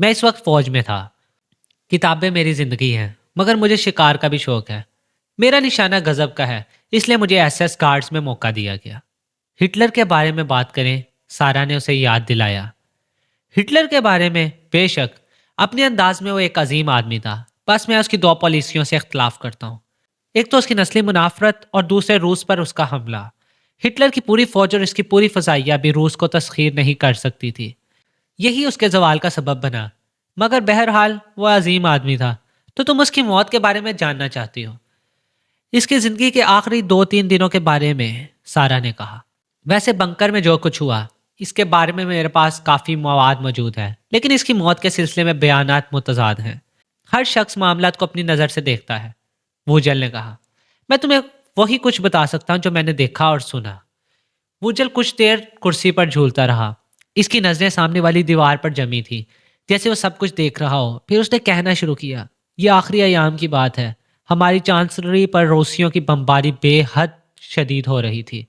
میں اس وقت فوج میں تھا. کتابیں میری زندگی ہیں مگر مجھے شکار کا بھی شوق ہے. میرا نشانہ غضب کا ہے اس لیے مجھے ایس ایس گارڈز میں موقع دیا گیا. ہٹلر کے بارے میں بات کریں. سارا نے اسے یاد دلایا. ہٹلر کے بارے میں بے شک اپنے انداز میں وہ ایک عظیم آدمی تھا. بس میں اس کی دو پالیسیوں سے اختلاف کرتا ہوں. ایک تو اس کی نسلی منافرت اور دوسرے روس پر اس کا حملہ. ہٹلر کی پوری فوج اور اس کی پوری فضائیہ بھی روس کو تسخیر نہیں کر سکتی تھی. یہی اس کے زوال کا سبب بنا. مگر بہرحال وہ عظیم آدمی تھا. تو تم اس کی موت کے بارے میں جاننا چاہتی ہو. اس کی زندگی کے آخری 2-3 دنوں کے بارے میں سارا نے کہا. ویسے بنکر میں جو کچھ ہوا اس کے بارے میں میرے پاس کافی مواد موجود ہے لیکن اس کی موت کے سلسلے میں بیانات متضاد ہیں. ہر شخص معاملات کو اپنی نظر سے دیکھتا ہے. ووجل نے کہا. میں تمہیں وہی کچھ بتا سکتا ہوں جو میں نے دیکھا اور سنا. ووجل کچھ دیر کرسی پر جھولتا رہا. اس کی نظریں سامنے والی دیوار پر جمی تھی جیسے وہ سب کچھ دیکھ رہا ہو. پھر اس نے کہنا شروع کیا. یہ آخری ایام کی بات ہے. ہماری چانسلری پر روسیوں کی بمباری بے حد شدید ہو رہی تھی.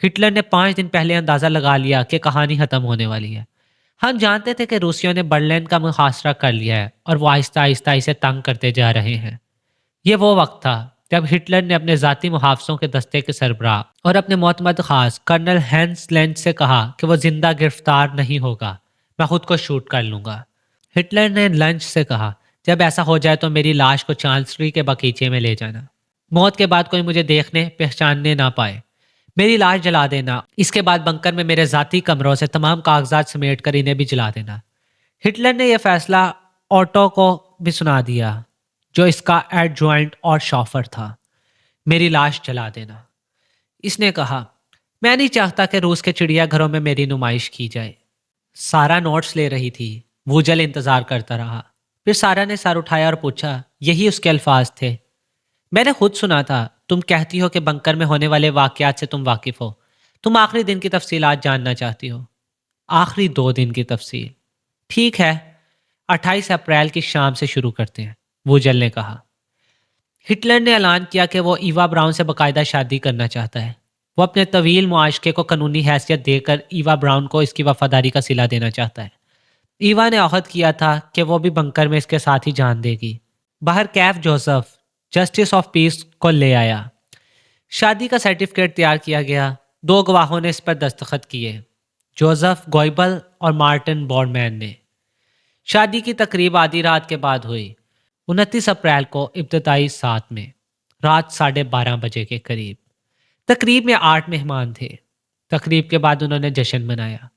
ہٹلر نے 5 دن پہلے اندازہ لگا لیا کہ کہانی ختم ہونے والی ہے. ہم جانتے تھے کہ روسیوں نے برلن کا محاصرہ کر لیا ہے اور وہ آہستہ آہستہ اسے تنگ کرتے جا رہے ہیں. یہ وہ وقت تھا جب ہٹلر نے اپنے ذاتی محافظوں کے دستے کے سربراہ اور اپنے معتمد خاص کرنل ہینس لینڈ سے کہا کہ وہ زندہ گرفتار نہیں ہوگا. میں خود کو شوٹ کر لوں گا. ہٹلر نے لنچ سے کہا جب ایسا ہو جائے تو میری لاش کو چانسلری کے باغیچے میں لے جانا. موت کے بعد کوئی مجھے دیکھنے پہچاننے نہ پائے. میری لاش جلا دینا. اس کے بعد بنکر میں میرے ذاتی کمروں سے تمام کاغذات سمیٹ کر انہیں بھی جلا دینا. ہٹلر نے یہ فیصلہ آٹو کو بھی سنا دیا جو اس کا ایڈجوائنٹ اور شوفر تھا. میری لاش جلا دینا. اس نے کہا میں نہیں چاہتا کہ روس کے چڑیا گھروں میں میری نمائش کی جائے. سارا نوٹس لے رہی تھی. ووجل انتظار کرتا رہا. پھر سارا نے سر اٹھایا اور پوچھا یہی اس کے الفاظ تھے. میں نے خود سنا تھا. تم کہتی ہو کہ بنکر میں ہونے والے واقعات سے تم واقف ہو. تم آخری دن کی تفصیلات جاننا چاہتی ہو. آخری 2 دن کی تفصیل. ٹھیک ہے 28 اپریل کی شام سے شروع کرتے ہیں. ووجل نے کہا. ہٹلر نے اعلان کیا کہ وہ ایوا براؤن سے باقاعدہ شادی کرنا چاہتا ہے. وہ اپنے طویل معاشقے کو قانونی حیثیت دے کر ایوا براؤن کو اس کی وفاداری کا صلہ دینا چاہتا ہے. ایوا نے عہد کیا تھا کہ وہ بھی بنکر میں اس کے ساتھ ہی جان دے گی. باہر کیف جوزف جسٹس آف پیس کو لے آیا. شادی کا سرٹیفکیٹ تیار کیا گیا. 2 گواہوں نے اس پر دستخط کیے. جوزف گوئبل اور مارٹن بورمین نے. شادی کی تقریب آدھی رات کے بعد ہوئی. 29 اپریل کو ابتدائی ساتھ میں رات 12:30 بجے کے قریب. تقریب میں 8 مہمان تھے. تقریب کے بعد انہوں نے جشن منایا.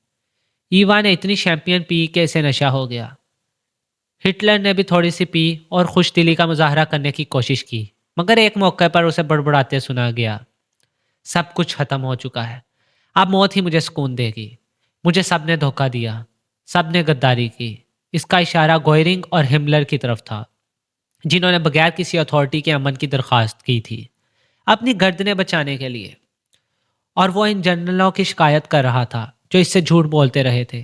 ایوا نے اتنی شیمپین پی کہ اسے نشہ ہو گیا. ہٹلر نے بھی تھوڑی سی پی اور خوش دلی کا مظاہرہ کرنے کی کوشش کی مگر ایک موقع پر اسے بڑبڑاتے سنا گیا. سب کچھ ختم ہو چکا ہے. اب موت ہی مجھے سکون دے گی. مجھے سب نے دھوکہ دیا. سب نے غداری کی. اس کا اشارہ گوئرنگ اور ہملر کی طرف تھا جنہوں نے بغیر کسی اتھارٹی کے امن کی درخواست کی تھی اپنی گردنیں بچانے کے لیے. اور وہ ان جنرلوں کی شکایت کر رہا تھا جو اس سے جھوٹ بولتے رہے تھے.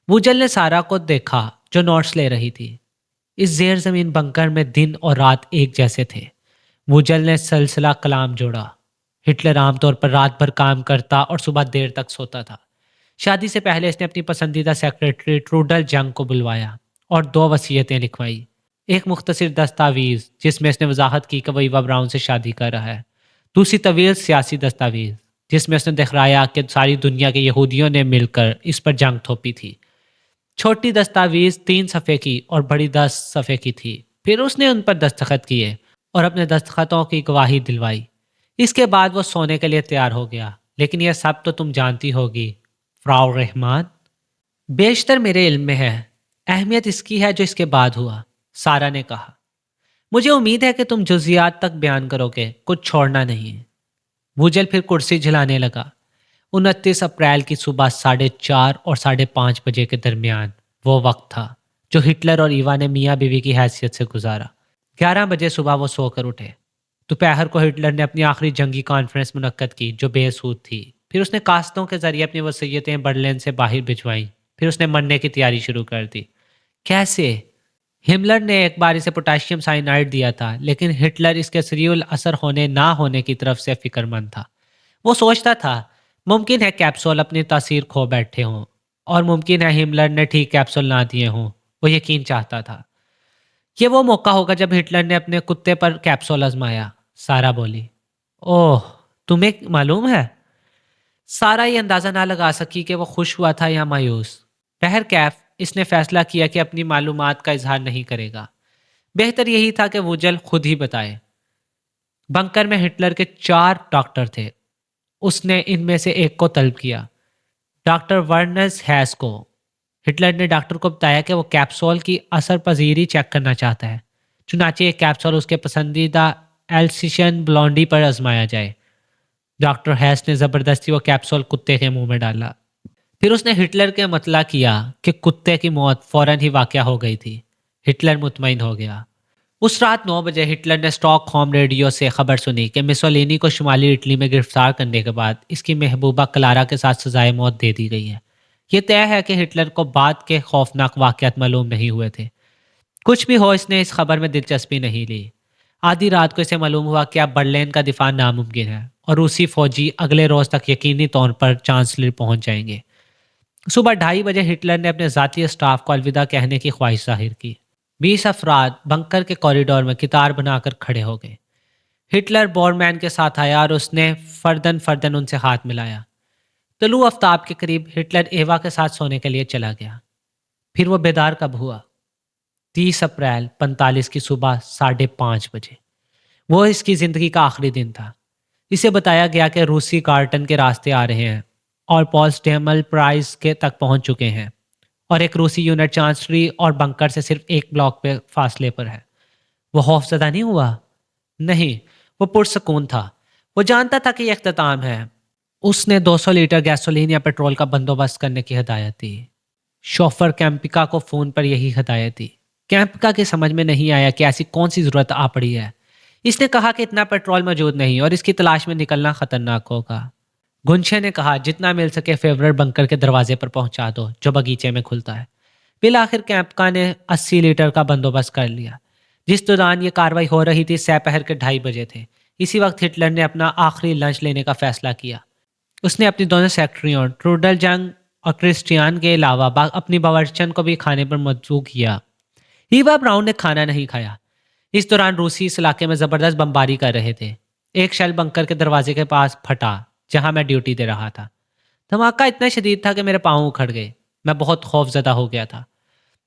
ووجل نے سارا کو دیکھا جو نوٹس لے رہی تھی. اس زیر زمین بنکر میں دن اور رات ایک جیسے تھے. ووجل نے سلسلہ کلام جوڑا. ہٹلر عام طور پر رات بھر کام کرتا اور صبح دیر تک سوتا تھا. شادی سے پہلے اس نے اپنی پسندیدہ سیکرٹری ٹروڈل جنگ کو بلوایا اور 2 وصیتیں لکھوائی. ایک مختصر دستاویز جس میں اس نے وضاحت کی کہ وہ ایوا براؤن سے شادی کر رہا ہے. دوسری طویل سیاسی دستاویز جس میں اس نے دکھایا کہ ساری دنیا کے یہودیوں نے مل کر اس پر جنگ تھوپی تھی. چھوٹی دستاویز 3 صفحے کی اور بڑی 10 صفحے کی تھی. پھر اس نے ان پر دستخط کیے اور اپنے دستخطوں کی گواہی دلوائی. اس کے بعد وہ سونے کے لیے تیار ہو گیا. لیکن یہ سب تو تم جانتی ہوگی فراو رحمان. بیشتر میرے علم میں ہے. اہمیت اس کی ہے جو اس کے بعد ہوا. سارا نے کہا. مجھے امید ہے کہ تم جزیات تک بیان کرو گے. کچھ چھوڑنا نہیں. ووجل پھر کرسی جھلانے لگا. 29 اپریل کی صبح 4:30 اور 5:30 بجے کے درمیان وہ وقت تھا جو ہٹلر اور ایوا نے میاں بیوی کی حیثیت سے گزارا. 11 بجے صبح وہ سو کر اٹھے. دوپہر کو ہٹلر نے اپنی آخری جنگی کانفرنس منعقد کی جو بے سود تھی. پھر اس نے کاستوں کے ذریعے اپنی وصیتیں برلن سے باہر بھجوائیں. پھر اس نے مرنے کی تیاری شروع کر دی. کیسے؟ ہملر نے ایک بار اسے پوٹاشیم سائنائڈ دیا تھا لیکن ہٹلر اس کے سریع الاثر ہونے نہ ہونے کی طرف سے فکر مند تھا. وہ سوچتا تھا ممکن ہے کیپسول اپنی تاثیر کھو بیٹھے ہوں اور ممکن ہے ہملر نے ٹھیک کیپسول نہ دیے ہوں وہ یقین چاہتا تھا یہ وہ موقع ہوگا جب ہٹلر نے اپنے کتے پر کیپسول آزمایا. سارا بولی. اوہ، تمہیں معلوم ہے؟ سارا یہ اندازہ نہ لگا سکی کہ وہ خوش ہوا تھا یا مایوس. بہرکیف اس نے فیصلہ کیا کہ اپنی معلومات کا اظہار نہیں کرے گا. بہتر یہی تھا کہ ووجل خود ہی بتائے. بنکر میں ہٹلر کے 4 ڈاکٹر تھے. اس نے ان میں سے ایک کو طلب کیا، ڈاکٹر ورنرز ہیس کو. ہٹلر نے ڈاکٹر کو بتایا کہ وہ کیپسول کی اثر پذیری چیک کرنا چاہتا ہے. چنانچہ ایک کیپسول اس کے پسندیدہ ایلسیشن بلونڈی پر آزمایا جائے. ڈاکٹر ہیس نے زبردستی وہ کیپسول کتے کے منہ میں ڈالا. پھر اس نے ہٹلر کے مطلع کیا کہ کتے کی موت فوراً ہی واقع ہو گئی تھی. ہٹلر مطمئن ہو گیا. اس رات 9 بجے ہٹلر نے اسٹاک ہوم ریڈیو سے خبر سنی کہ مسولینی کو شمالی اٹلی میں گرفتار کرنے کے بعد اس کی محبوبہ کلارا کے ساتھ سزائے موت دے دی گئی ہے. یہ طے ہے کہ ہٹلر کو بعد کے خوفناک واقعات معلوم نہیں ہوئے تھے. کچھ بھی ہو، اس نے اس خبر میں دلچسپی نہیں لی. آدھی رات کو اسے معلوم ہوا کہ اب برلن کا دفاع ناممکن ہے اور روسی فوجی اگلے روز تک یقینی طور پر چانسلر پہنچ جائیں گے. صبح 2:30 بجے ہٹلر نے اپنے ذاتی اسٹاف کو الوداع کہنے کی خواہش ظاہر کی. 20 افراد بنکر کے کوریڈور میں قطار بنا کر کھڑے ہو گئے. ہٹلر بورمین کے ساتھ آیا اور اس نے فردن فردن ان سے ہاتھ ملایا. طلوع آفتاب کے قریب ہٹلر ایوا کے ساتھ سونے کے لیے چلا گیا. پھر وہ بیدار کب ہوا؟ 30 اپریل 45 کی صبح 5:30 بجے. وہ اس کی زندگی کا آخری دن تھا. اسے بتایا گیا کہ روسی گارٹن کے راستے آ رہے ہیں اور پولسڈیمل پرائز کے تک پہنچ چکے ہیں اور ایک روسی یونٹ چانسلری اور بنکر سے صرف 1 بلاک پہ فاصلے پر ہے. وہ خوف زدہ نہیں ہوا؟ نہیں، وہ پرسکون تھا. وہ جانتا تھا کہ یہ اختتام ہے. اس نے 200 لیٹر گیسولین یا پیٹرول کا بندوبست کرنے کی ہدایت دی. شوفر کیمپکا کو فون پر یہی ہدایت دی. کیمپکا کی سمجھ میں نہیں آیا کہ ایسی کون سی ضرورت آ پڑی ہے. اس نے کہا کہ اتنا پیٹرول موجود نہیں اور اس کی تلاش میں نکلنا خطرناک ہوگا. گنچے نے کہا جتنا مل سکے فیورٹ بنکر کے دروازے پر پہنچا دو جو باغیچے میں کھلتا ہے. بالآخر کیمپکا نے 80 لیٹر کا بندوبست کر لیا. جس دوران یہ کاروائی ہو رہی تھی سپہر کے 2:30 بجے تھے. اسی وقت ہٹلر نے اپنا آخری لنچ لینے کا فیصلہ کیا. اس نے اپنی دونوں سیکرٹریوں ٹروڈل جنگ اور کرسٹیان کے علاوہ اپنی باورچن کو بھی کھانے پر مدعو کیا. ایوا براؤن نے کھانا نہیں کھایا. اس دوران روسی اس علاقے میں زبردست بمباری کر رہے تھے. ایک شیل بنکر کے دروازے کے پاس پھٹا جہاں میں ڈیوٹی دے رہا تھا. دھماکہ اتنا شدید تھا کہ میرے پاؤں اکھڑ گئے. میں بہت خوف زدہ ہو گیا تھا.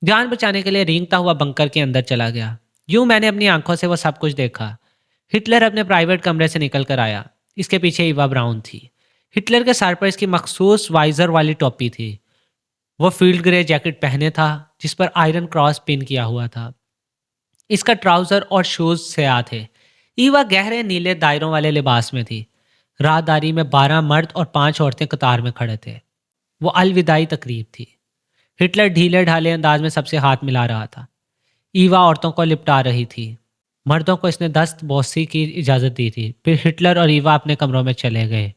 جان بچانے کے لیے رینگتا ہوا بنکر کے اندر چلا گیا. یوں میں نے اپنی آنکھوں سے وہ سب کچھ دیکھا. ہٹلر اپنے پرائیویٹ کمرے سے نکل کر آیا. اس کے پیچھے ایوا براؤن تھی. ہٹلر کے سر پر اس کی مخصوص وائزر والی ٹوپی تھی. وہ فیلڈ گرے جیکٹ پہنے تھا جس پر آئرن کراس پن کیا ہوا تھا. اس کا ٹراؤزر اور شوز سیاہ تھے. ایوا گہرے نیلے دائروں والے لباس میں تھی. راہداری میں 12 مرد اور 5 عورتیں قطار میں کھڑے تھے. وہ الوداعی تقریب تھی. ہٹلر ڈھیلے ڈھالے انداز میں سب سے ہاتھ ملا رہا تھا. ایوا عورتوں کو لپٹا رہی تھی. مردوں کو اس نے دست بوسی کی اجازت دی تھی. پھر ہٹلر اور ایوا اپنے کمروں میں چلے گئے.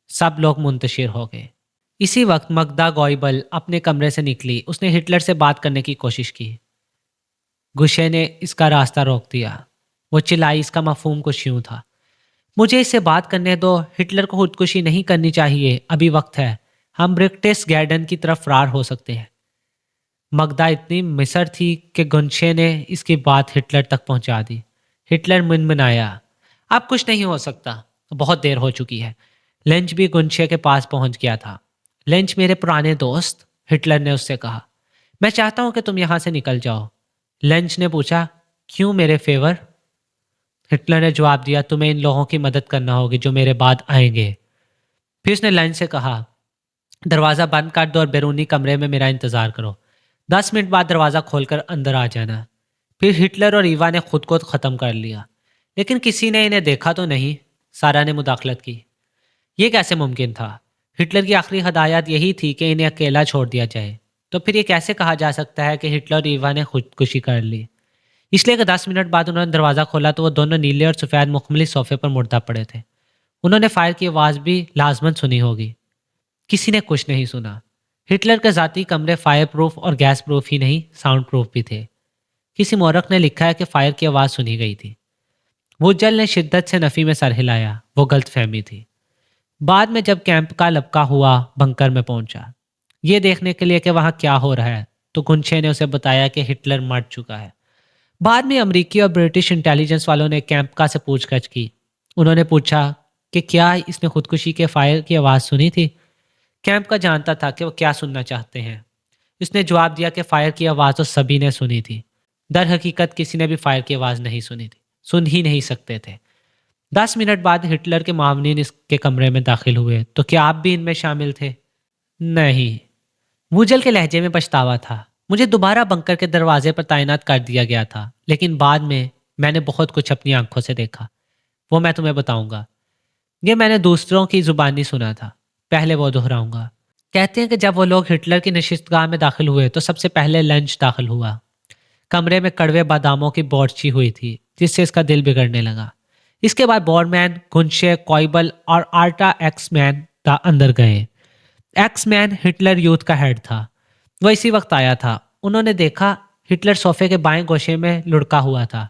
سب لوگ منتشر ہو گئے. اسی وقت مگدا گوئبل اپنے کمرے سے نکلی. اس نے ہٹلر سے بات کرنے کی کوشش کی. گوشے نے اس کا راستہ روک دیا. وہ چلائی. اس کا مفہوم کچھ یوں تھا: مجھے اس سے بات کرنے دو. ہٹلر کو خودکشی نہیں کرنی چاہیے. ابھی وقت ہے. ہم برکٹس گارڈن کی طرف فرار ہو سکتے ہیں. مگدا اتنی مصر تھی کہ گنشے نے اس کی بات ہٹلر تک پہنچا دی. ہٹلر منمنایا. اب کچھ نہیں ہو سکتا. بہت دیر ہو چکی ہے. لنچ بھی گنشے کے پاس پہنچ گیا تھا. لنچ میرے پرانے دوست، ہٹلر نے اس سے کہا، میں چاہتا ہوں کہ تم یہاں سے نکل جاؤ. لنچ نے پوچھا، کیوں میرے فیور؟ ہٹلر نے جواب دیا، تمہیں ان لوگوں کی مدد کرنا ہوگی جو میرے بعد آئیں گے. پھر اس نے لنچ سے کہا، دروازہ بند کر دو اور بیرونی کمرے میں میرا انتظار کرو. 10 منٹ بعد دروازہ کھول کر اندر آ جانا. پھر ہٹلر اور ایوا نے خود کو ختم کر لیا. لیکن کسی نے انہیں دیکھا تو نہیں؟ سارا نے مداخلت کی. یہ کیسے ممکن تھا؟ ہٹلر کی آخری ہدایت یہی تھی کہ انہیں اکیلا چھوڑ دیا جائے. تو پھر یہ کیسے کہا جا سکتا ہے کہ ہٹلر اور ایوا نے خودکشی کر لی؟ اس لیے کہ 10 منٹ بعد انہوں نے دروازہ کھولا تو وہ دونوں نیلے اور سفید مخملی صوفے پر مردہ پڑے تھے. انہوں نے فائر کی آواز بھی لازماً سنی ہوگی. کسی نے کچھ نہیں سنا. ہٹلر کے ذاتی کمرے فائر پروف اور گیس پروف ہی نہیں، ساؤنڈ پروف بھی تھے. کسی مورخ نے لکھا ہے کہ فائر کی آواز سنی گئی تھی. ووجل نے شدت سے نفی میں سر ہلایا. وہ غلط فہمی تھی. بعد میں جب کیمپ کا لپکا ہوا بنکر میں پہنچا، یہ دیکھنے کے لیے کہ وہاں کیا ہو رہا ہے، تو گنچے نے اسے بتایا کہ ہٹلر مر چکا ہے۔ بعد میں امریکی اور برٹش انٹیلیجنس والوں نے کیمپکا سے پوچھ گچھ کی۔ انہوں نے پوچھا کہ کیا اس نے خودکشی کے فائر کی آواز سنی تھی؟ کیمپکا جانتا تھا کہ وہ کیا سننا چاہتے ہیں۔ اس نے جواب دیا کہ فائر کی آواز تو سبھی نے سنی تھی۔ در حقیقت کسی نے بھی فائر کی آواز نہیں سنی تھی، سن ہی نہیں سکتے تھے۔ 10 منٹ بعد ہٹلر کے معاونین اس کے کمرے میں داخل ہوئے۔ تو کیا آپ بھی ان میں شامل تھے؟ نہیں، ووجل کے لہجے میں پچھتاوا تھا۔ مجھے دوبارہ بنکر کے دروازے پر تعینات کر دیا گیا تھا، لیکن بعد میں نے بہت کچھ اپنی آنکھوں سے دیکھا۔ وہ میں تمہیں بتاؤں گا۔ یہ میں نے دوسروں کی زبانی سنا تھا، پہلے وہ دہراؤں گا۔ کہتے ہیں کہ جب وہ لوگ ہٹلر کی نشستگاہ میں داخل ہوئے تو سب سے پہلے لنچ داخل ہوا۔ کمرے میں کڑوے باداموں کی بورچھی ہوئی تھی جس سے اس کا دل بگڑنے لگا۔ اس کے بعد بورمین، گنشے، کوئبل اور آرٹا ایکس مین اندر گئے۔ ایکس مین ہٹلر یوتھ کا ہیڈ تھا۔ وہ اسی وقت آیا تھا۔ انہوں نے دیکھا ہٹلر صوفے کے بائیں گوشے میں لڑکا ہوا تھا۔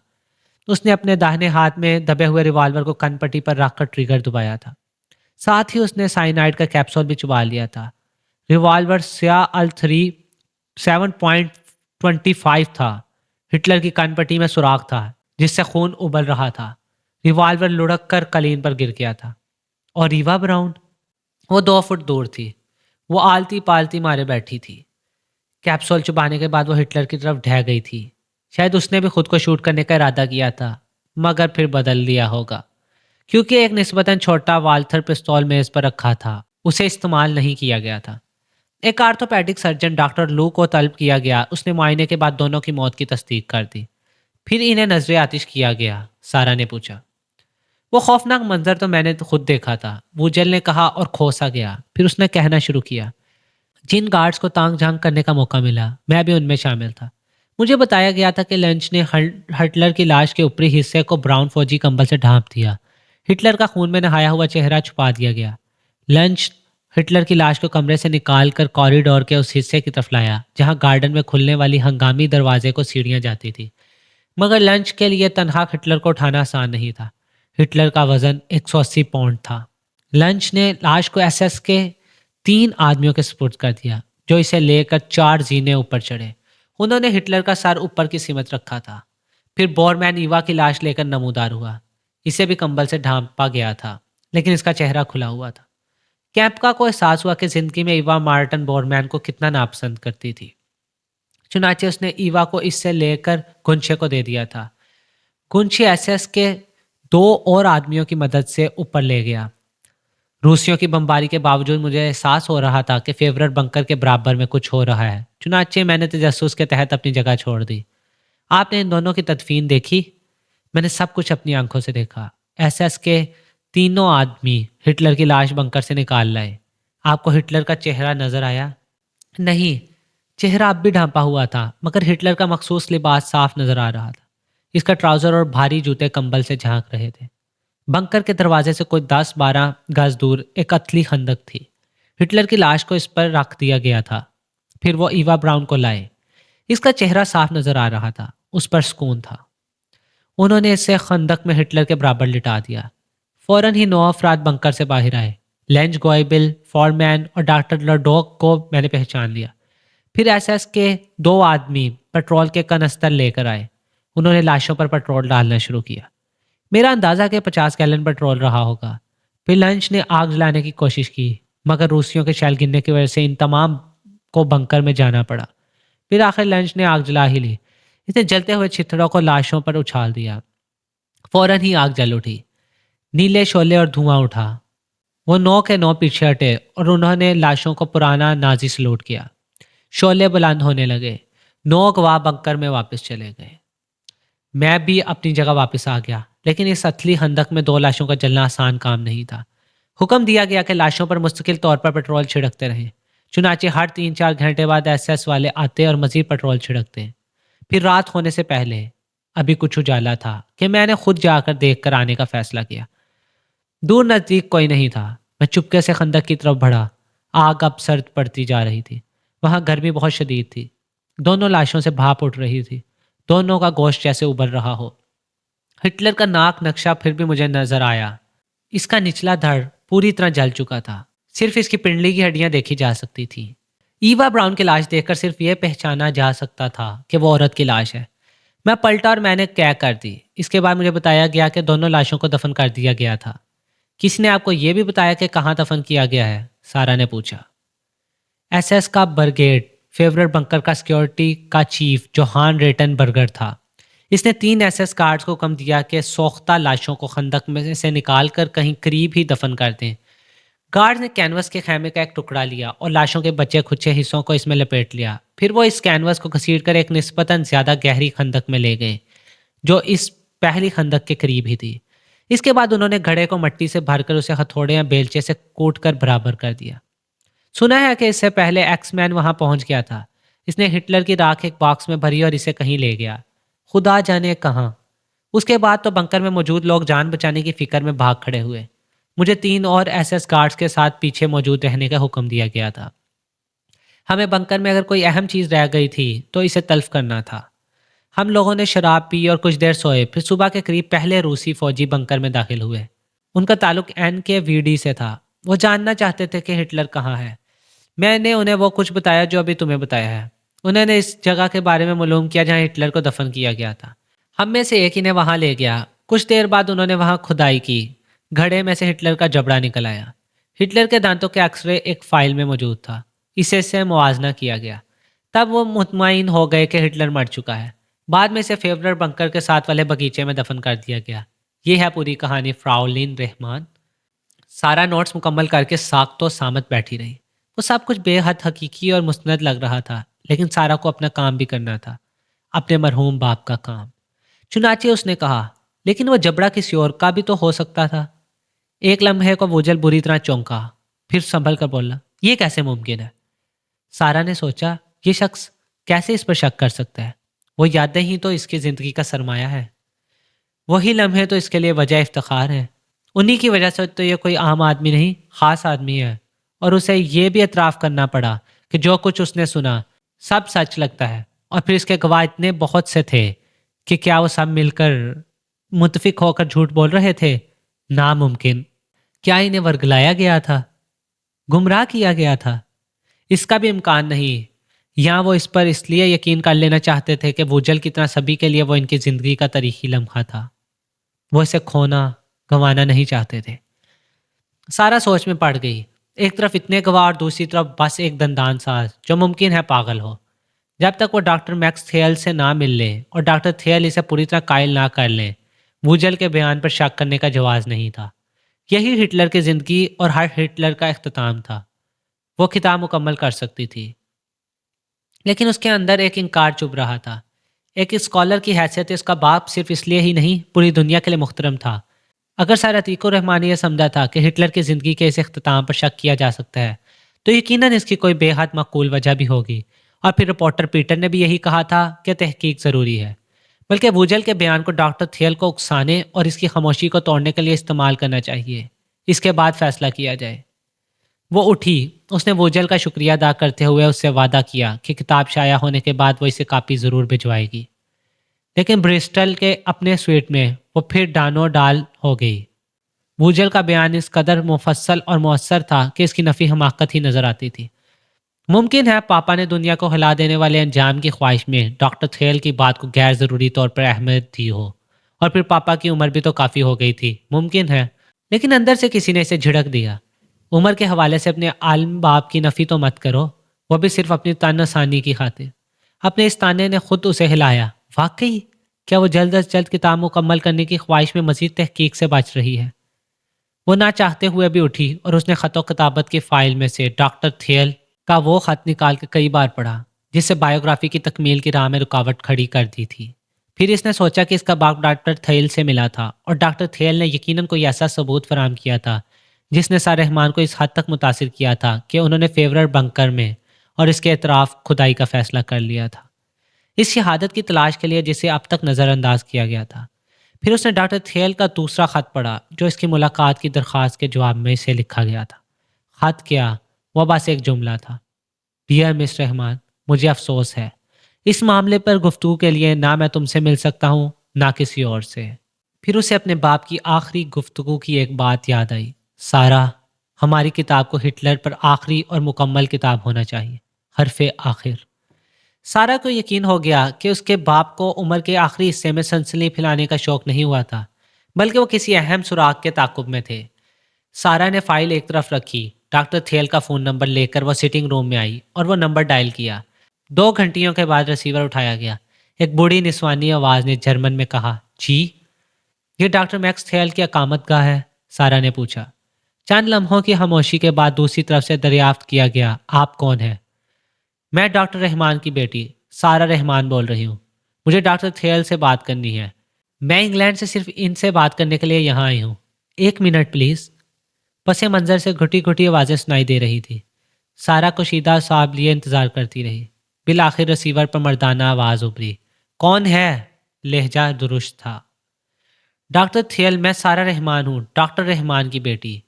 اس نے اپنے داہنے ہاتھ میں دبے ہوئے ریوالور کو کن پٹی پر رکھ کر ٹریگر دبایا تھا۔ ساتھ ہی اس نے سائنائڈ کا کیپسول بھی چبا لیا تھا۔ ریوالور سیاہ ال-3 7.25 تھا۔ ہٹلر کی کن پٹی میں سوراخ تھا جس سے خون ابل رہا تھا۔ ریوالور لڑک کر قالین پر گر گیا تھا۔ اور ایوا براؤن؟ وہ 2 فٹ دور تھی۔ وہ آلتی پالتی مارے بیٹھی تھی۔ کیپسول چبانے کے بعد وہ ہٹلر کی طرف ڈھہ گئی تھی۔ شاید اس نے بھی خود کو شوٹ کرنے کا ارادہ کیا تھا، مگر پھر بدل لیا ہوگا، کیونکہ ایک نسبتاً چھوٹا والتھر پستول میز پر رکھا تھا۔ اسے استعمال نہیں کیا گیا تھا۔ ایک آرتھوپیڈک سرجن ڈاکٹر لو کو طلب کیا گیا۔ اس نے معائنے کے بعد دونوں کی موت کی تصدیق کر دی۔ پھر انہیں نظر آتش کیا گیا؟ سارا نے پوچھا۔ وہ خوفناک منظر تو میں نے خود دیکھا تھا، ووجل نے کہا، اور کھوسا گیا۔ پھر اس نے کہنا شروع کیا، جن گارڈز کو تانگ جھانک کرنے کا موقع ملا میں بھی ان میں شامل تھا۔ مجھے بتایا گیا تھا کہ لنچ نے ہٹلر کی لاش کے اوپری حصے کو براؤن فوجی کمبل سے ڈھانپ دیا۔ ہٹلر کا خون میں نہایا ہوا چہرہ چھپا دیا گیا۔ لنچ ہٹلر کی لاش کو کمرے سے نکال کر کوریڈور کے اس حصے کی طرف لایا جہاں گارڈن میں کھلنے والی ہنگامی دروازے کو سیڑھیاں جاتی تھی۔ مگر لنچ کے لیے تنہا ہٹلر کو اٹھانا آسان نہیں تھا۔ ہٹلر کا وزن 180 پاؤنڈ تھا۔ لنچ نے لاش کو ایس ایس کے 3 آدمیوں کے سپرد کر دیا جو اسے لے کر 4 زینے اوپر چڑھے۔ انہوں نے ہٹلر کا سر اوپر کی سمت رکھا تھا۔ پھر بورمین ایوا کی لاش لے کر نمودار ہوا۔ اسے بھی کمبل سے ڈھانپا گیا تھا لیکن اس کا چہرہ کھلا ہوا تھا۔ کیمپکا کو احساس ہوا کہ زندگی میں ایوا مارٹن بورمین کو کتنا ناپسند کرتی تھی۔ چنانچہ اس نے ایوا کو اس سے لے کر گنچے کو دے دیا تھا۔ گنچے ایس ایس کے 2 اور آدمیوں کی مدد سے اوپر لے گیا۔ روسیوں کی بمباری کے باوجود مجھے احساس ہو رہا تھا کہ فیورٹ بنکر کے برابر میں کچھ ہو رہا ہے۔ چنانچہ میں نے تجسس کے تحت اپنی جگہ چھوڑ دی۔ آپ نے ان دونوں کی تدفین دیکھی؟ میں نے سب کچھ اپنی آنکھوں سے دیکھا۔ ایس ایس کے 3 آدمی ہٹلر کی لاش بنکر سے نکال لائے۔ آپ کو ہٹلر کا چہرہ نظر آیا؟ نہیں، چہرہ اب بھی ڈھانپا ہوا تھا مگر ہٹلر کا مخصوص لباس صاف نظر آ رہا تھا۔ اس کا ٹراؤزر اور بھاری جوتے کمبل سے جھانک رہے تھے۔ بنکر کے دروازے سے کوئی 10-12 گز دور ایک اتلی خندق تھی۔ ہٹلر کی لاش کو اس پر رکھ دیا گیا تھا۔ پھر وہ ایوا براؤن کو لائے۔ اس کا چہرہ صاف نظر آ رہا تھا، اس پر سکون تھا۔ انہوں نے اسے خندق میں ہٹلر کے برابر لٹا دیا۔ فوراً ہی 9 افراد بنکر سے باہر آئے۔ لینچ گوئبل، فورمین اور ڈاکٹر لڈوک کو میں نے پہچان لیا۔ پھر ایس ایس کے 2 آدمی پٹرول کے کنستر لے کر آئے۔ انہوں نے لاشوں پر پٹرول ڈالنا شروع کیا۔ میرا اندازہ کہ 50 گیلن پٹرول رہا ہوگا۔ پھر لنچ نے آگ جلانے کی کوشش کی مگر روسیوں کے شیل گرنے کی وجہ سے ان تمام کو بنکر میں جانا پڑا۔ پھر آخر لنچ نے آگ جلا ہی لی۔ اس نے جلتے ہوئے چھتڑوں کو لاشوں پر اچھال دیا۔ فوراً ہی آگ جل اٹھی۔ نیلے شعلے اور دھواں اٹھا۔ وہ 9 کے 9 پیچھے ہٹے اور انہوں نے لاشوں کو پرانا نازی سلوٹ کیا۔ شعلے بلند ہونے لگے۔ 9 گواہ بنکر میں واپس چلے گئے۔ میں بھی اپنی جگہ واپس آ گیا لیکن اس اتلی خندق میں 2 لاشوں کا جلنا آسان کام نہیں تھا۔ حکم دیا گیا کہ لاشوں پر مستقل طور پر پٹرول چھڑکتے رہیں۔ چنانچہ ہر 3-4 گھنٹے بعد ایس ایس والے آتے اور مزید پٹرول چھڑکتے۔ پھر رات ہونے سے پہلے ابھی کچھ اجالا تھا کہ میں نے خود جا کر دیکھ کر آنے کا فیصلہ کیا۔ دور نزدیک کوئی نہیں تھا۔ میں چپکے سے خندق کی طرف بڑھا۔ آگ اب سرد پڑتی جا رہی تھی۔ وہاں گرمی بہت شدید تھی۔ دونوں لاشوں سے بھاپ اٹھ رہی تھی، دونوں کا گوشت جیسے ابل رہا ہو۔ ہٹلر کا ناک نقشہ پھر بھی مجھے نظر آیا۔ اس کا نچلا دھڑ پوری طرح جل چکا تھا، صرف اس کی پنڈلی کی ہڈیاں دیکھی جا سکتی تھیں۔ ایوا براؤن کی لاش دیکھ کر صرف یہ پہچانا جا سکتا تھا کہ وہ عورت کی لاش ہے۔ میں پلٹا اور میں نے کیا کر دی۔ اس کے بعد مجھے بتایا گیا کہ دونوں لاشوں کو دفن کر دیا گیا تھا۔ کسی نے آپ کو یہ بھی بتایا کہ کہاں دفن کیا گیا ہے؟ سارا نے پوچھا۔ ایس ایس کا برگیڈ فیورٹ بنکر کا سیکیورٹی کا چیف جوہان ریٹن برگر تھا۔ اس نے 3 ایس ایس گارڈز کو حکم دیا کہ سوختہ لاشوں کو خندق میں سے نکال کر کہیں قریب ہی دفن کر دیں۔ گارڈز نے کینوس کے خیمے کا ایک ٹکڑا لیا اور لاشوں کے بچے کھچے حصوں کو اس میں لپیٹ لیا۔ پھر وہ اس کینوس کو گھسیٹ کر ایک نسبتاً زیادہ گہری خندق میں لے گئے جو اس پہلی خندق کے قریب ہی تھی۔ اس کے بعد انہوں نے گھڑے کو مٹی سے بھر کر اسے ہتھوڑے یا بیلچے سے کوٹ کر برابر کر دیا۔ سنا ہے کہ اس سے پہلے ایکس مین وہاں پہنچ گیا تھا۔ اس نے ہٹلر کی راکھ ایک باکس میں بھری اور اسے کہیں لے گیا، خدا جانے کہاں۔ اس کے بعد تو بنکر میں موجود لوگ جان بچانے کی فکر میں بھاگ کھڑے ہوئے۔ مجھے 3 اور ایس ایس گارڈز کے ساتھ پیچھے موجود رہنے کا حکم دیا گیا تھا۔ ہمیں بنکر میں اگر کوئی اہم چیز رہ گئی تھی تو اسے تلف کرنا تھا۔ ہم لوگوں نے شراب پی اور کچھ دیر سوئے، پھر صبح کے قریب پہلے روسی فوجی بنکر میں داخل ہوئے۔ ان کا تعلق این کے وی ڈی سے تھا۔ وہ جاننا چاہتے تھے کہ ہٹلر کہاں ہے۔ میں نے انہیں وہ کچھ بتایا جو ابھی تمہیں بتایا ہے۔ انہوں نے اس جگہ کے بارے میں معلوم کیا جہاں ہٹلر کو دفن کیا گیا تھا۔ ہم میں سے ایک ہی نے وہاں لے گیا۔ کچھ دیر بعد انہوں نے وہاں کھدائی کی۔ گھڑے میں سے ہٹلر کا جبڑا نکل آیا۔ ہٹلر کے دانتوں کے ایکس-رے ایک فائل میں موجود تھا۔ اسے سے موازنہ کیا گیا۔ تب وہ مطمئن ہو گئے کہ ہٹلر مر چکا ہے۔ بعد میں اسے فیورٹ بنکر کے ساتھ والے باغیچے میں دفن کر دیا گیا۔ یہ ہے پوری کہانی فراولین رحمان۔ سارا نوٹس مکمل کر کے ساکت و سامت بیٹھی رہی۔ وہ سب کچھ بے حد حقیقی اور مستند لگ رہا تھا، لیکن سارا کو اپنا کام بھی کرنا تھا، اپنے مرحوم باپ کا کام۔ چنانچہ اس نے کہا، لیکن وہ جبڑا کسی اور کا بھی تو ہو سکتا تھا۔ ایک لمحے کو ووجل بری طرح چونکا، پھر سنبھل کر بولا، یہ کیسے ممکن ہے؟ سارا نے سوچا، یہ شخص کیسے اس پر شک کر سکتا ہے؟ وہ یادیں ہی تو اس کی زندگی کا سرمایہ ہے، وہی لمحے تو اس کے لیے وجہ افتخار ہے۔ انہی کی وجہ سے تو یہ کوئی عام آدمی نہیں، خاص آدمی ہے، اور اسے یہ بھی اعتراف کرنا پڑا کہ جو کچھ اس نے سنا سب سچ لگتا ہے، اور پھر اس کے گواہ اتنے بہت سے تھے کہ کیا وہ سب مل کر متفق ہو کر جھوٹ بول رہے تھے؟ ناممکن۔ کیا انہیں ورگلایا گیا تھا؟ گمراہ کیا گیا تھا؟ اس کا بھی امکان نہیں۔ یا وہ اس پر اس لیے یقین کر لینا چاہتے تھے کہ ووجل کی طرح سبھی کے لیے وہ ان کی زندگی کا تاریخی لمحہ تھا، وہ اسے کھونا گنوانا نہیں چاہتے تھے۔ سارا سوچ میں پڑ گئی، ایک طرف اتنے گواہ اور دوسری طرف بس ایک دندان ساز جو ممکن ہے پاگل ہو۔ جب تک وہ ڈاکٹر میکس تھیل سے نہ مل لے اور ڈاکٹر تھیل اسے پوری طرح قائل نہ کر لیں، ووجل کے بیان پر شک کرنے کا جواز نہیں تھا۔ یہی ہٹلر کی زندگی اور ہر ہٹلر کا اختتام تھا۔ وہ کتاب مکمل کر سکتی تھی، لیکن اس کے اندر ایک انکار چبھ رہا تھا۔ ایک اسکالر کی حیثیت اس کا باپ صرف اس لیے ہی نہیں، پوری دنیا کے لیے محترم تھا۔ اگر سر عتیق الرحمان نے یہ سمجھا تھا کہ ہٹلر کی زندگی کے اس اختتام پر شک کیا جا سکتا ہے، تو یقیناً اس کی کوئی بے حد معقول وجہ بھی ہوگی۔ اور پھر رپورٹر پیٹر نے بھی یہی کہا تھا کہ تحقیق ضروری ہے، بلکہ ووجل کے بیان کو ڈاکٹر تھیل کو اکسانے اور اس کی خاموشی کو توڑنے کے لیے استعمال کرنا چاہیے۔ اس کے بعد فیصلہ کیا جائے۔ وہ اٹھی۔ اس نے ووجل کا شکریہ ادا کرتے ہوئے اس سے وعدہ کیا کہ کتاب شائع ہونے کے بعد وہ اسے کاپی ضرور بھجوائے گی۔ لیکن برسٹل کے اپنے سویٹ میں وہ پھر ڈانو ڈال ہو گئی۔ ووجل کا بیان اس قدر مفصل اور مؤثر تھا کہ اس کی نفی حماقت ہی نظر آتی تھی۔ ممکن ہے پاپا نے دنیا کو ہلا دینے والے انجام کی خواہش میں ڈاکٹر تھیل کی بات کو غیر ضروری طور پر اہمیت دی ہو، اور پھر پاپا کی عمر بھی تو کافی ہو گئی تھی، ممکن ہے۔ لیکن اندر سے کسی نے اسے جھڑک دیا، عمر کے حوالے سے اپنے عالم باپ کی نفی تو مت کرو، وہ بھی صرف اپنی تن آسانی کی خاطر۔ اپنے اس تانے نے خود اسے ہلایا۔ واقعی کیا وہ جلد از جلد کتاب مکمل کرنے کی خواہش میں مزید تحقیق سے بچ رہی ہے؟ وہ نہ چاہتے ہوئے بھی اٹھی اور اس نے خط و کتابت کی فائل میں سے ڈاکٹر تھیل کا وہ خط نکال کے کئی بار پڑھا جس سے بائیوگرافی کی تکمیل کی راہ میں رکاوٹ کھڑی کر دی تھی۔ پھر اس نے سوچا کہ اس کا باپ ڈاکٹر تھیل سے ملا تھا، اور ڈاکٹر تھیل نے یقیناً کوئی ایسا ثبوت فراہم کیا تھا جس نے سر رحمان کو اس حد تک متاثر کیا تھا کہ انہوں نے فیورٹ بنکر میں اور اس کے اطراف کھدائی کا فیصلہ کر لیا تھا، اس شہادت کی تلاش کے لیے جسے اب تک نظر انداز کیا گیا تھا۔ پھر اس نے ڈاکٹر تھیل کا دوسرا خط پڑھا جو اس کی ملاقات کی درخواست کے جواب میں اسے لکھا گیا تھا۔ خط کیا، وہ بس ایک جملہ تھا، ڈیئر مس رحمان، مجھے افسوس ہے، اس معاملے پر گفتگو کے لیے نہ میں تم سے مل سکتا ہوں نہ کسی اور سے۔ پھر اسے اپنے باپ کی آخری گفتگو کی ایک بات یاد آئی، سارا، ہماری کتاب کو ہٹلر پر آخری اور مکمل کتاب ہونا چاہیے، حرف آخر۔ سارا کو یقین ہو گیا کہ اس کے باپ کو عمر کے آخری حصے میں سنسنی پھیلانے کا شوق نہیں ہوا تھا، بلکہ وہ کسی اہم سراغ کے تعاقب میں تھے۔ سارا نے فائل ایک طرف رکھی، ڈاکٹر تھیل کا فون نمبر لے کر وہ سٹنگ روم میں آئی اور وہ نمبر ڈائل کیا۔ 2 گھنٹیوں کے بعد ریسیور اٹھایا گیا۔ ایک بوڑھی نسوانی آواز نے جرمن میں کہا، جی؟ یہ ڈاکٹر میکس تھیل کی اقامت گاہ ہے؟ سارا نے پوچھا۔ چند لمحوں کی خاموشی کے بعد دوسری طرف سے دریافت کیا گیا، آپ کون ہیں؟ میں ڈاکٹر رحمان کی بیٹی سارا رحمان بول رہی ہوں۔ مجھے ڈاکٹر تھیل سے بات کرنی ہے۔ میں انگلینڈ سے صرف ان سے بات کرنے کے لیے یہاں آئی ہوں۔ 1 منٹ پلیز۔ پس منظر سے گھٹی گھٹی آوازیں سنائی دے رہی تھی۔ سارا کشیدہ صاحب لیے انتظار کرتی رہی۔ بالآخر ریسیور پر مردانہ آواز ابھری، کون ہے؟ لہجہ درست تھا۔ ڈاکٹر تھیل، میں سارا رحمان ہوں، ڈاکٹر رحمان کی بیٹی۔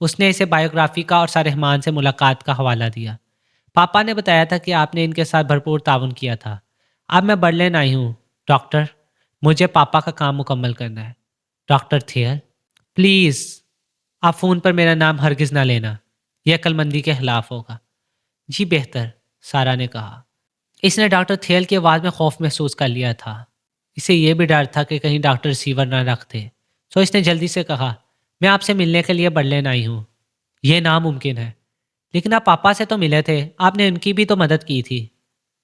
اس نے اسے بائیوگرافی کا اور سارا رحمان سے ملاقات کا حوالہ دیا۔ پاپا نے بتایا تھا کہ آپ نے ان کے ساتھ بھرپور تعاون کیا تھا۔ اب میں برلن آئی ہوں ڈاکٹر، مجھے پاپا کا کام مکمل کرنا ہے۔ ڈاکٹر تھیل، پلیز آپ فون پر میرا نام ہرگز نہ لینا، یہ عقل مندی کے خلاف ہوگا۔ جی بہتر، سارا نے کہا۔ اس نے ڈاکٹر تھیل کی آواز میں خوف محسوس کر لیا تھا۔ اسے یہ بھی ڈر تھا کہ کہیں ڈاکٹر ریسیور نہ رکھ دے، تو اس نے جلدی سے کہا، میں آپ سے ملنے کے لیے برلن آئی ہوں۔ یہ ناممکن ہے۔ لیکن آپ پاپا سے تو ملے تھے، آپ نے ان کی بھی تو مدد کی تھی۔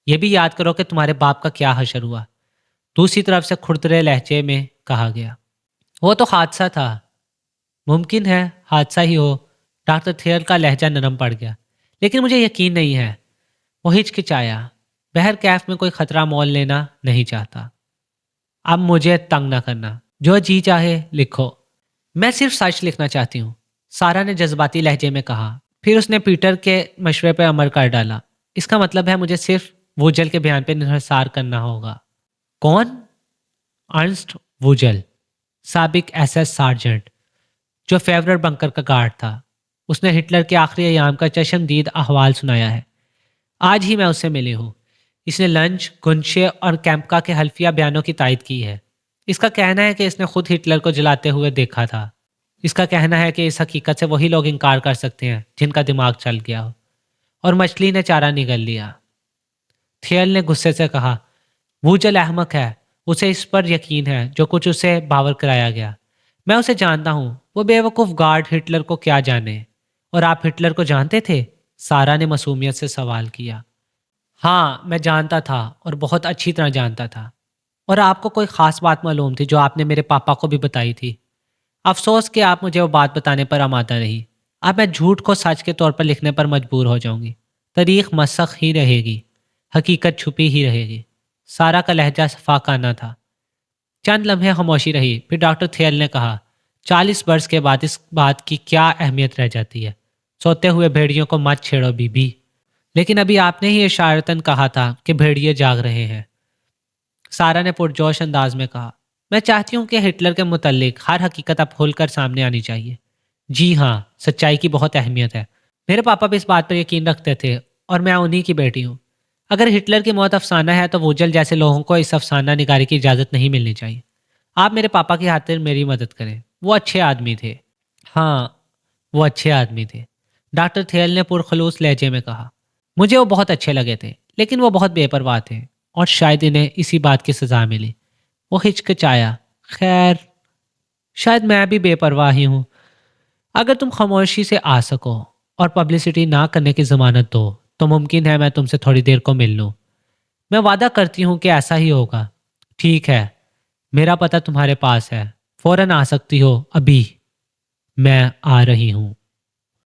یہ بھی یاد کرو کہ تمہارے باپ کا کیا حشر ہوا، دوسری طرف سے کھردرے لہجے میں کہا گیا۔ وہ تو حادثہ تھا۔ ممکن ہے حادثہ ہی ہو۔ ڈاکٹر تھیل کا لہجہ نرم پڑ گیا، لیکن مجھے یقین نہیں ہے۔ وہ ہچکچایا۔ بہر کیف میں کوئی خطرہ مول لینا نہیں چاہتا۔ اب مجھے تنگ نہ کرنا، جو جی چاہے لکھو۔ میں صرف سچ لکھنا چاہتی ہوں، سارا نے جذباتی لہجے میں کہا۔ پھر اس نے پیٹر کے مشورے پہ عمل کر ڈالا۔ اس کا مطلب ہے مجھے صرف ووجل کے بیان پہ انحصار کرنا ہوگا۔ کون؟ ارنسٹ ووجل، سابق ایس ایس سارجنٹ، جو فیورر بنکر کا گارڈ تھا۔ اس نے ہٹلر کے آخری ایام کا چشمدید احوال سنایا ہے۔ آج ہی میں اس سے ملی ہوں۔ اس نے لنچ، گنشے اور کیمپکا کے حلفیہ بیانوں کی تائید کی ہے۔ اس کا کہنا ہے کہ اس نے خود ہٹلر کو جلاتے ہوئے دیکھا تھا۔ اس کا کہنا ہے کہ اس حقیقت سے وہی لوگ انکار کر سکتے ہیں جن کا دماغ چل گیا ہو۔ اور مچھلی نے چارہ نگل لیا۔ تھیل نے غصے سے کہا، ووجل احمق ہے، اسے اس پر یقین ہے جو کچھ اسے باور کرایا گیا۔ میں اسے جانتا ہوں، وہ بے وقوف گارڈ ہٹلر کو کیا جانے۔ اور آپ ہٹلر کو جانتے تھے؟ سارا نے معصومیت سے سوال کیا۔ ہاں، میں جانتا تھا اور بہت اچھی طرح جانتا تھا۔ اور آپ کو کوئی خاص بات معلوم تھی جو آپ نے میرے پاپا کو بھی بتائی تھی۔ افسوس کہ آپ مجھے وہ بات بتانے پر آمادہ نہیں۔ اب میں جھوٹ کو سچ کے طور پر لکھنے پر مجبور ہو جاؤں گی۔ تاریخ مسخ ہی رہے گی، حقیقت چھپی ہی رہے گی۔ سارا کا لہجہ صفاقانہ تھا۔ چند لمحے خاموشی رہی، پھر ڈاکٹر تھیل نے کہا، 40 برس کے بعد اس بات کی کیا اہمیت رہ جاتی ہے؟ سوتے ہوئے بھیڑیوں کو مت چھیڑو بی بی۔ لیکن ابھی آپ نے ہی اشارتاً کہا تھا کہ بھیڑیے جاگ رہے ہیں۔ سارا نے پرجوش انداز میں کہا، میں چاہتی ہوں کہ ہٹلر کے متعلق ہر حقیقت اب کھل کر سامنے آنی چاہیے۔ جی ہاں، سچائی کی بہت اہمیت ہے۔ میرے پاپا بھی اس بات پر یقین رکھتے تھے اور میں انہی کی بیٹی ہوں۔ اگر ہٹلر کی موت افسانہ ہے تو ووجل جیسے لوگوں کو اس افسانہ نگاری کی اجازت نہیں ملنی چاہیے۔ آپ میرے پاپا کی خاطر میری مدد کریں، وہ اچھے آدمی تھے۔ ہاں، وہ اچھے آدمی تھے، ڈاکٹر تھیل نے پرخلوص لہجے میں کہا۔ مجھے وہ بہت اچھے لگے تھے، لیکن وہ بہت بے پرواہ تھے اور شاید انہیں اسی بات کی سزا ملی۔ وہ ہچکچایا۔ خیر، شاید میں بھی بے پرواہ ہی ہوں۔ اگر تم خاموشی سے آ سکو اور پبلسٹی نہ کرنے کی ضمانت دو تو ممکن ہے میں تم سے تھوڑی دیر کو مل لوں۔ میں وعدہ کرتی ہوں کہ ایسا ہی ہوگا۔ ٹھیک ہے، میرا پتہ تمہارے پاس ہے، فوراً آ سکتی ہو ابھی۔ میں آ رہی ہوں۔